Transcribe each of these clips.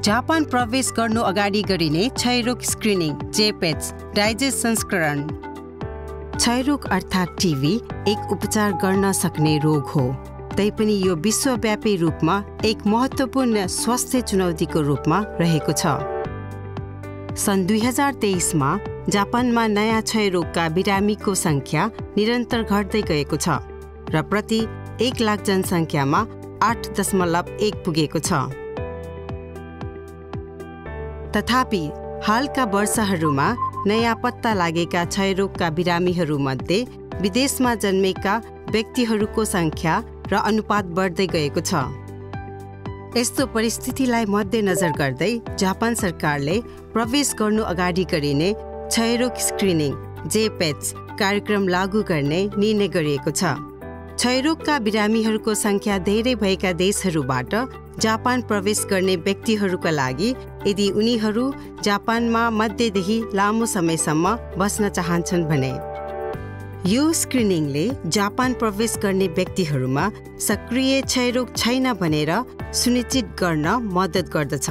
Japan प्रवेश गर्नु अगाडि गरिने क्षयरोग स्क्रिनिङ जेपेच डाइजेस्ट संस्करण। क्षयरोग अर्थात् टिबी एक उपचार गर्न सक्ने रोग हो, तैपनि यो विश्वव्यापी रूपमा एक महत्त्वपूर्ण स्वास्थ्य चुनौतीको रूपमा रहेको छ। सन् 2023 मा जापानमा नयाँ क्षयरोगका बिरामीको संख्या निरन्तर घट्दै गएको छ र प्रति 1 लाख जनसङ्ख्यामा 8.1 पुगेको छ। तथापि हालका वर्षहरूमा नयाँ पत्ता लागेका क्षयरोगका बिरामीहरूमध्ये विदेशमा जन्मेका व्यक्तिहरूको संख्या र अनुपात बढ्दै गएको छ। यस्तो परिस्थितिलाई मध्यनजर गर्दै जापान सरकारले प्रवेश गर्नु अगाडि गरिने क्षयरोग स्क्रिनिङ जेपेच कार्यक्रम लागू गर्ने निर्णय गरिएको छ। क्षयरोगका बिरामीहरूको संख्या धेरै भएका देशहरूबाट जापान प्रवेश गर्ने व्यक्तिहरूका लागि यदि उनीहरू जापानमा मध्यदेखि लामो समयसम्म बस्न चाहन्छन् भने यो स्क्रिनिङले जापान प्रवेश गर्ने व्यक्तिहरूमा सक्रिय क्षयरोग छैन भनेर सुनिश्चित गर्न मद्दत गर्दछ।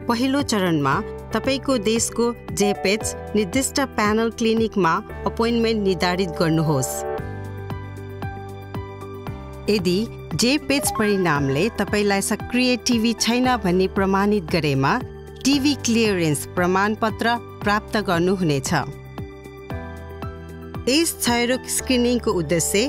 पहिलो चरणमा तपाईको देशको जेपेच निर्दिष्ट प्यानल क्लिनिकमा अपोइन्टमेन्ट निर्धारित गर्नुहोस्। यदि जेपेच परिणामले तपाईलाई सक्रिय टिबी छैन भन्ने प्रमाणित गरेमा टिबी क्लियरेन्स प्रमाणपत्र प्राप्त गर्नुहुनेछ। यस क्षयरोग स्क्रिनिङको उद्देश्य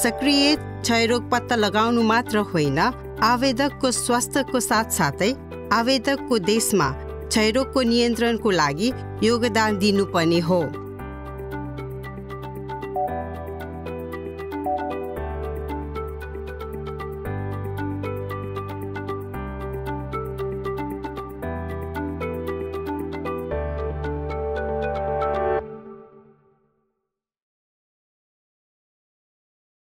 सक्रिय क्षयरोग पत्ता लगाउनु मात्र होइन, आवेदकको स्वास्थ्यको साथसाथै आवेदकको देशमा क्षयरोगको नियन्त्रणको लागि योगदान दिनुपर्ने हो।